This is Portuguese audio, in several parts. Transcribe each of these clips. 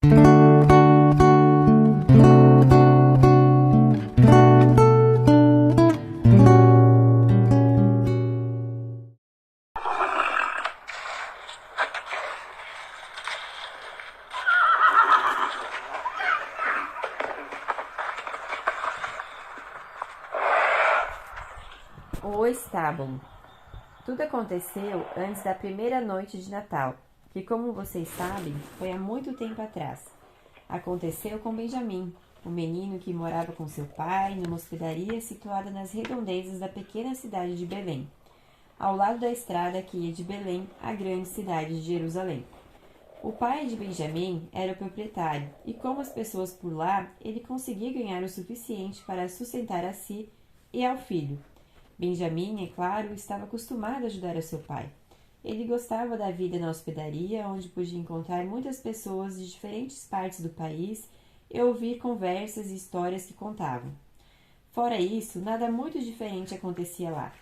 O estábulo. Tudo aconteceu antes da primeira noite de Natal, que, como vocês sabem, foi há muito tempo atrás. Aconteceu com Benjamin, o menino que morava com seu pai numa hospedaria situada nas redondezas da pequena cidade de Belém, ao lado da estrada que ia de Belém à grande cidade de Jerusalém. O pai de Benjamin era o proprietário, e como as pessoas por lá, ele conseguia ganhar o suficiente para sustentar a si e ao filho. Benjamin, é claro, estava acostumado a ajudar a seu pai. Ele gostava da vida na hospedaria, onde podia encontrar muitas pessoas de diferentes partes do país e ouvir conversas e histórias que contavam. Fora isso, nada muito diferente acontecia lá.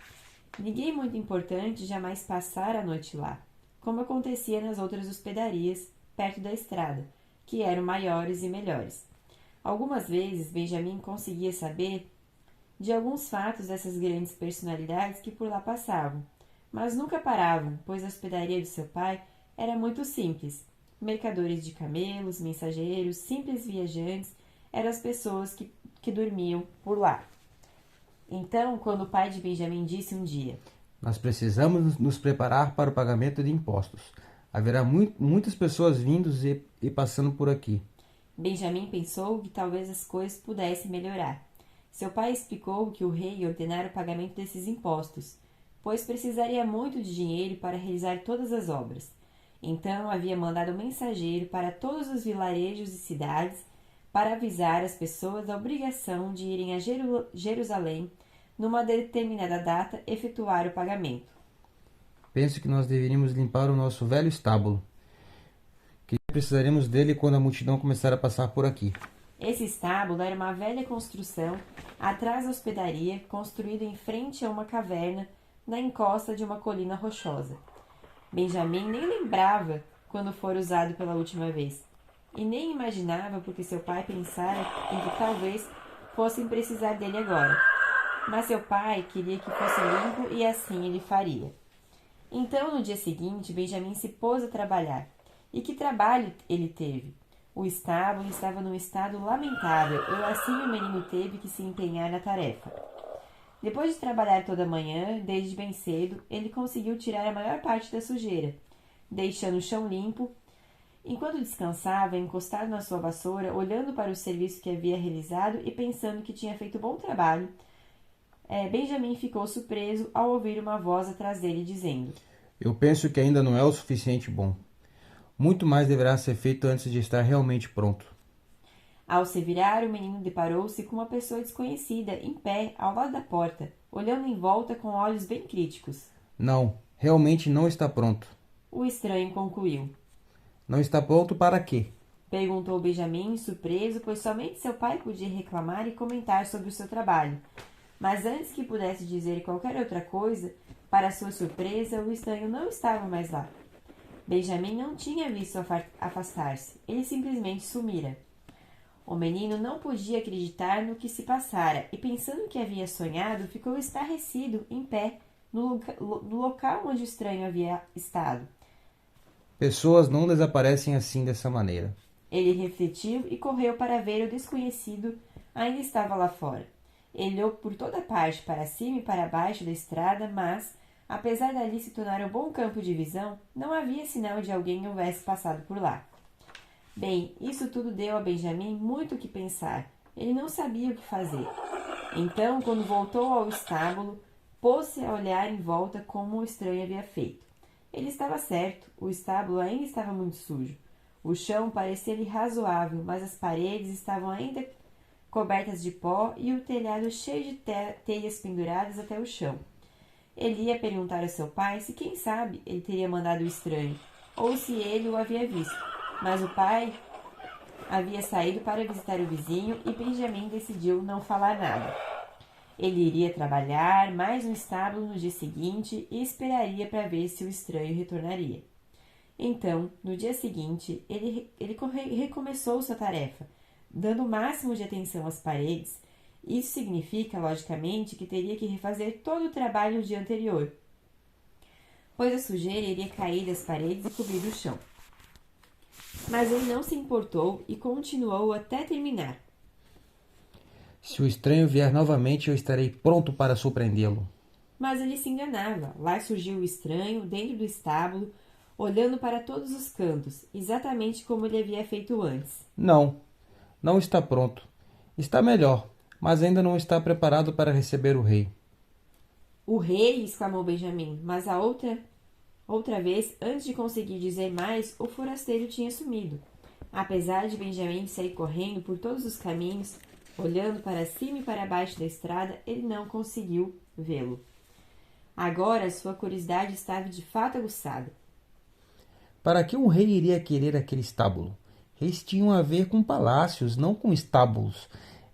Ninguém muito importante jamais passara a noite lá, como acontecia nas outras hospedarias perto da estrada, que eram maiores e melhores. Algumas vezes, Benjamin conseguia saber de alguns fatos dessas grandes personalidades que por lá passavam, mas nunca paravam, pois a hospedaria de seu pai era muito simples. Mercadores de camelos, mensageiros, simples viajantes eram as pessoas que dormiam por lá. Então, quando o pai de Benjamin disse um dia: Nós precisamos nos preparar para o pagamento de impostos. Haverá muitas pessoas vindo e passando por aqui. Benjamin pensou que talvez as coisas pudessem melhorar. Seu pai explicou que o rei ordenara o pagamento desses impostos, pois precisaria muito de dinheiro para realizar todas as obras. Então havia mandado um mensageiro para todos os vilarejos e cidades para avisar as pessoas da obrigação de irem a Jerusalém numa determinada data efetuar o pagamento. Penso que nós deveríamos limpar o nosso velho estábulo, que precisaremos dele quando a multidão começar a passar por aqui. Esse estábulo era uma velha construção atrás da hospedaria, construída em frente a uma caverna na encosta de uma colina rochosa. Benjamin nem lembrava quando fora usado pela última vez, e nem imaginava porque seu pai pensara em que talvez fossem precisar dele agora. Mas seu pai queria que fosse limpo e assim ele faria. Então, no dia seguinte, Benjamin se pôs a trabalhar. E que trabalho ele teve! O estábulo estava num estado lamentável e assim o menino teve que se empenhar na tarefa. Depois de trabalhar toda a manhã, desde bem cedo, ele conseguiu tirar a maior parte da sujeira, deixando o chão limpo. Enquanto descansava, encostado na sua vassoura, olhando para o serviço que havia realizado e pensando que tinha feito bom trabalho, Benjamin ficou surpreso ao ouvir uma voz atrás dele dizendo: Eu penso que ainda não é o suficiente bom. Muito mais deverá ser feito antes de estar realmente pronto. Ao se virar, o menino deparou-se com uma pessoa desconhecida, em pé, ao lado da porta, olhando em volta com olhos bem críticos. Não, realmente não está pronto. O estranho concluiu. Não está pronto para quê? Perguntou Benjamin, surpreso, pois somente seu pai podia reclamar e comentar sobre o seu trabalho. Mas antes que pudesse dizer qualquer outra coisa, para sua surpresa, o estranho não estava mais lá. Benjamin não tinha visto afastar-se, ele simplesmente sumira. O menino não podia acreditar no que se passara e, pensando que havia sonhado, ficou estarrecido, em pé, no local onde o estranho havia estado. Pessoas não desaparecem assim dessa maneira. Ele refletiu e correu para ver o desconhecido ainda estava lá fora. Ele olhou por toda parte, para cima e para baixo da estrada, mas, apesar dali se tornar um bom campo de visão, não havia sinal de alguém houvesse passado por lá. Bem, isso tudo deu a Benjamin muito o que pensar. Ele não sabia o que fazer. Então, quando voltou ao estábulo, pôs-se a olhar em volta como o estranho havia feito. Ele estava certo, o estábulo ainda estava muito sujo. O chão parecia-lhe razoável, mas as paredes estavam ainda cobertas de pó e o telhado cheio de telhas penduradas até o chão. Ele ia perguntar a seu pai se, quem sabe, ele teria mandado o estranho, ou se ele o havia visto. Mas o pai havia saído para visitar o vizinho e Benjamin decidiu não falar nada. Ele iria trabalhar mais no estábulo no dia seguinte e esperaria para ver se o estranho retornaria. Então, no dia seguinte, ele recomeçou sua tarefa, dando o máximo de atenção às paredes. Isso significa, logicamente, que teria que refazer todo o trabalho do dia anterior, pois a sujeira iria cair das paredes e cobrir o chão. Mas ele não se importou e continuou até terminar. Se o estranho vier novamente, eu estarei pronto para surpreendê-lo. Mas ele se enganava. Lá surgiu o estranho, dentro do estábulo, olhando para todos os cantos, exatamente como ele havia feito antes. Não, não está pronto. Está melhor, mas ainda não está preparado para receber o rei. O rei! Exclamou Benjamim, mas outra vez, antes de conseguir dizer mais, o forasteiro tinha sumido. Apesar de Benjamim sair correndo por todos os caminhos, olhando para cima e para baixo da estrada, ele não conseguiu vê-lo. Agora sua curiosidade estava de fato aguçada. Para que um rei iria querer aquele estábulo? Reis tinham a ver com palácios, não com estábulos.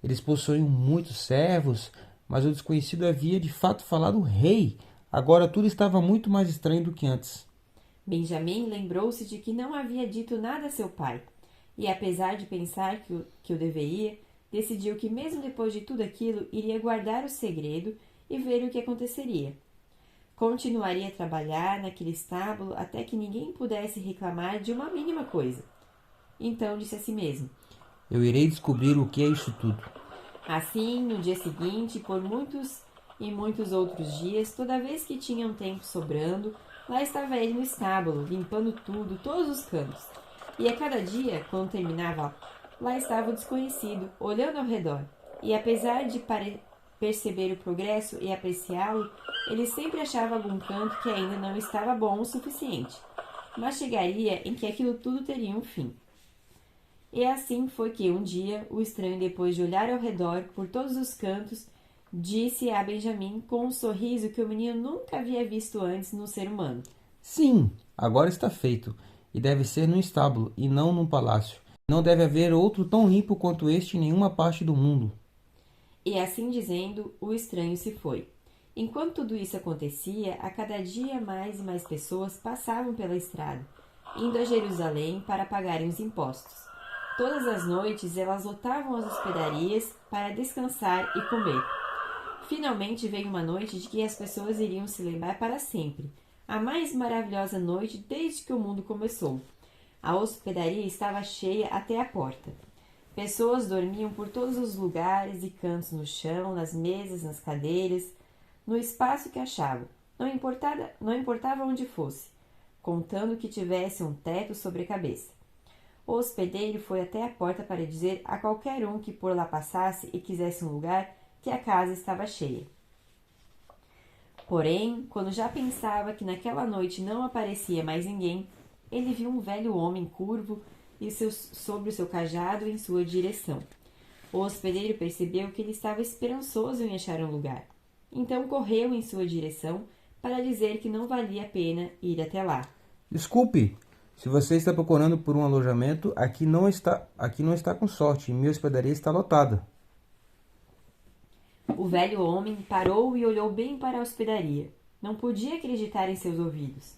Eles possuíam muitos servos, mas o desconhecido havia de fato falado rei. Agora tudo estava muito mais estranho do que antes. Benjamim lembrou-se de que não havia dito nada a seu pai, e apesar de pensar que o deveria, decidiu que mesmo depois de tudo aquilo, iria guardar o segredo e ver o que aconteceria. Continuaria a trabalhar naquele estábulo até que ninguém pudesse reclamar de uma mínima coisa. Então disse a si mesmo: Eu irei descobrir o que é isso tudo. Assim, no dia seguinte, por muitos e muitos outros dias, toda vez que tinha um tempo sobrando, lá estava ele no estábulo, limpando tudo, todos os cantos. E a cada dia, quando terminava, lá estava o desconhecido, olhando ao redor. E apesar de perceber o progresso e apreciá-lo, ele sempre achava algum canto que ainda não estava bom o suficiente. Mas chegaria em que aquilo tudo teria um fim. E assim foi que um dia o estranho, depois de olhar ao redor por todos os cantos, disse a Benjamim com um sorriso que o menino nunca havia visto antes no ser humano: Sim, agora está feito, e deve ser num estábulo e não num palácio. Não deve haver outro tão limpo quanto este em nenhuma parte do mundo. E assim dizendo, o estranho se foi. Enquanto tudo isso acontecia, a cada dia mais e mais pessoas passavam pela estrada, indo a Jerusalém para pagarem os impostos. Todas as noites elas lotavam as hospedarias para descansar e comer. Finalmente veio uma noite de que as pessoas iriam se lembrar para sempre, a mais maravilhosa noite desde que o mundo começou. A hospedaria estava cheia até a porta. Pessoas dormiam por todos os lugares e cantos, no chão, nas mesas, nas cadeiras, no espaço que achavam, não importava onde fosse, contando que tivesse um teto sobre a cabeça. O hospedeiro foi até a porta para dizer a qualquer um que por lá passasse e quisesse um lugar que a casa estava cheia. Porém, quando já pensava que naquela noite não aparecia mais ninguém, ele viu um velho homem curvo e sobre o seu cajado em sua direção. O hospedeiro percebeu que ele estava esperançoso em achar um lugar. Então correu em sua direção para dizer que não valia a pena ir até lá. Desculpe, se você está procurando por um alojamento, aqui não está com sorte, minha hospedaria está lotada. O velho homem parou e olhou bem para a hospedaria. Não podia acreditar em seus ouvidos.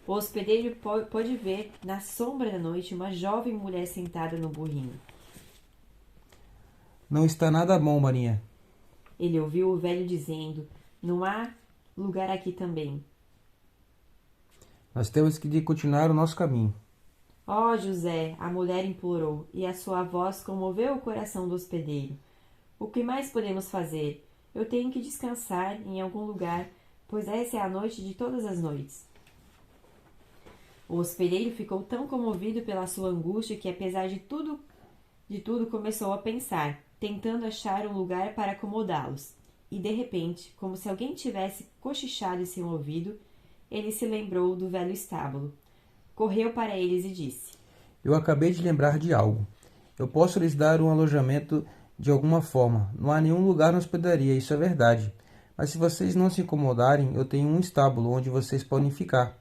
O hospedeiro pôde ver, na sombra da noite, uma jovem mulher sentada no burrinho. Não está nada bom, Marinha. Ele ouviu o velho dizendo: Não há lugar aqui também. Nós temos que continuar o nosso caminho. Ó José, a mulher implorou, e a sua voz comoveu o coração do hospedeiro. O que mais podemos fazer? Eu tenho que descansar em algum lugar, pois essa é a noite de todas as noites. O hospedeiro ficou tão comovido pela sua angústia que, apesar de tudo, começou a pensar, tentando achar um lugar para acomodá-los. E, de repente, como se alguém tivesse cochichado em seu ouvido, ele se lembrou do velho estábulo. Correu para eles e disse: Eu acabei de lembrar de algo. Eu posso lhes dar um alojamento de alguma forma. Não há nenhum lugar na hospedaria, isso é verdade. Mas se vocês não se incomodarem, eu tenho um estábulo onde vocês podem ficar.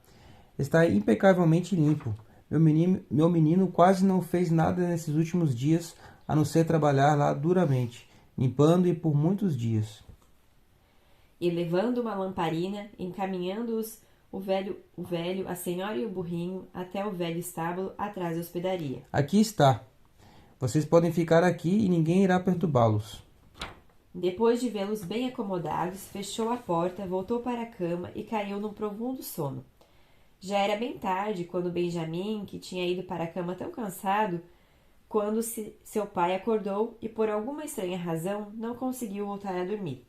Está impecavelmente limpo. Meu menino quase não fez nada nesses últimos dias, a não ser trabalhar lá duramente, limpando e por muitos dias. E levando uma lamparina, encaminhando-os o velho, a senhora e o burrinho até o velho estábulo atrás da hospedaria. Aqui está. Vocês podem ficar aqui e ninguém irá perturbá-los. Depois de vê-los bem acomodados, fechou a porta, voltou para a cama e caiu num profundo sono. Já era bem tarde quando Benjamim, que tinha ido para a cama tão cansado, quando seu pai acordou e, por alguma estranha razão, não conseguiu voltar a dormir.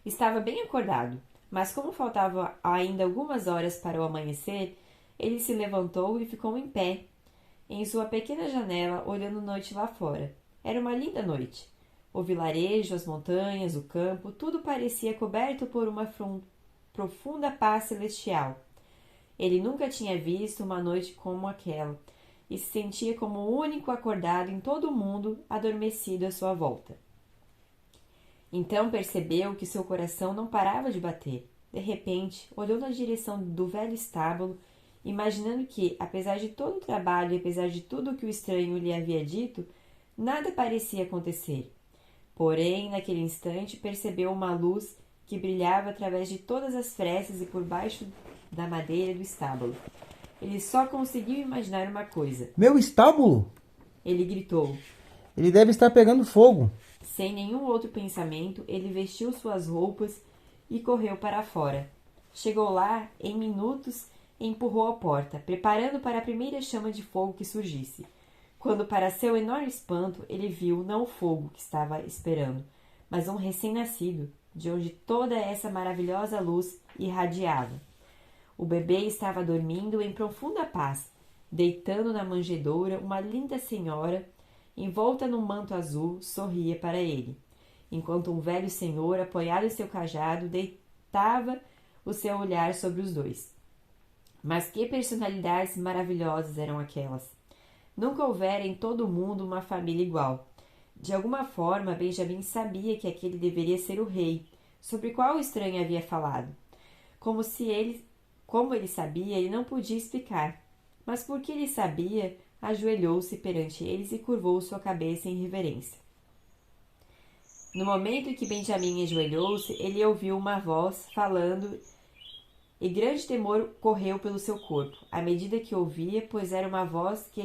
Estava bem acordado, mas como faltavam ainda algumas horas para o amanhecer, ele se levantou e ficou em pé, em sua pequena janela, olhando a noite lá fora. Era uma linda noite. O vilarejo, as montanhas, o campo, tudo parecia coberto por uma profunda paz celestial. Ele nunca tinha visto uma noite como aquela e se sentia como o único acordado em todo o mundo adormecido à sua volta. Então percebeu que seu coração não parava de bater. De repente, olhou na direção do velho estábulo, imaginando que, apesar de todo o trabalho e apesar de tudo o que o estranho lhe havia dito, nada parecia acontecer. Porém, naquele instante, percebeu uma luz que brilhava através de todas as frestas e por baixo da madeira do estábulo. Ele só conseguiu imaginar uma coisa. Meu estábulo? Ele gritou. Ele deve estar pegando fogo. Sem nenhum outro pensamento, ele vestiu suas roupas e correu para fora. Chegou lá, em minutos, e empurrou a porta, preparando para a primeira chama de fogo que surgisse. Quando, para seu enorme espanto, ele viu não o fogo que estava esperando, mas um recém-nascido, de onde toda essa maravilhosa luz irradiava. O bebê estava dormindo em profunda paz, deitando na manjedoura uma linda senhora, envolta num manto azul, sorria para ele, enquanto um velho senhor, apoiado em seu cajado, deitava o seu olhar sobre os dois. Mas que personalidades maravilhosas eram aquelas! Nunca houvera em todo o mundo uma família igual. De alguma forma, Benjamim sabia que aquele deveria ser o rei, sobre qual o estranho havia falado. Como ele sabia, ele não podia explicar. Mas porque ele sabia, ajoelhou-se perante eles e curvou sua cabeça em reverência. No momento em que Benjamim ajoelhou-se, ele ouviu uma voz falando e grande temor correu pelo seu corpo, à medida que ouvia, pois era uma voz que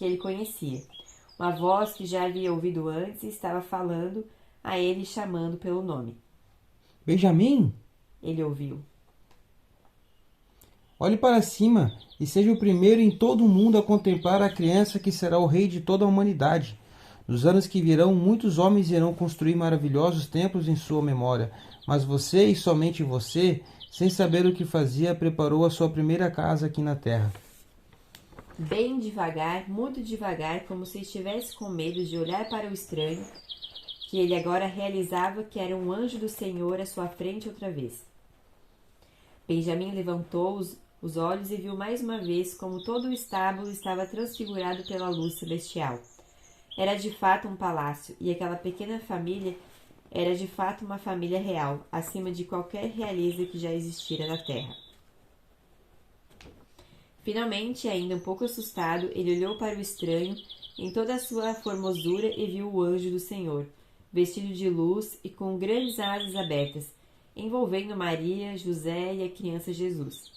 ele conhecia. Uma voz que já havia ouvido antes e estava falando a ele, chamando pelo nome. Benjamim? Ele ouviu. Olhe para cima e seja o primeiro em todo o mundo a contemplar a criança que será o rei de toda a humanidade. Nos anos que virão, muitos homens irão construir maravilhosos templos em sua memória, mas você e somente você, sem saber o que fazia, preparou a sua primeira casa aqui na terra. Bem devagar, muito devagar, como se estivesse com medo de olhar para o estranho, que ele agora realizava que era um anjo do Senhor à sua frente outra vez. Benjamim levantou os olhos e viu mais uma vez como todo o estábulo estava transfigurado pela luz celestial. Era de fato um palácio, e aquela pequena família era de fato uma família real, acima de qualquer realeza que já existira na terra. Finalmente, ainda um pouco assustado, ele olhou para o estranho em toda a sua formosura e viu o anjo do Senhor, vestido de luz e com grandes asas abertas, envolvendo Maria, José e a criança Jesus.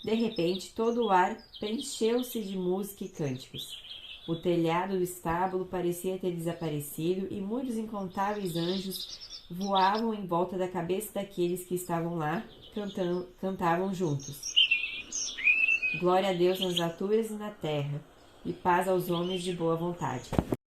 De repente, todo o ar preencheu-se de música e cânticos. O telhado do estábulo parecia ter desaparecido e muitos incontáveis anjos voavam em volta da cabeça daqueles que estavam lá, cantavam juntos. Glória a Deus nas alturas e na terra, e paz aos homens de boa vontade.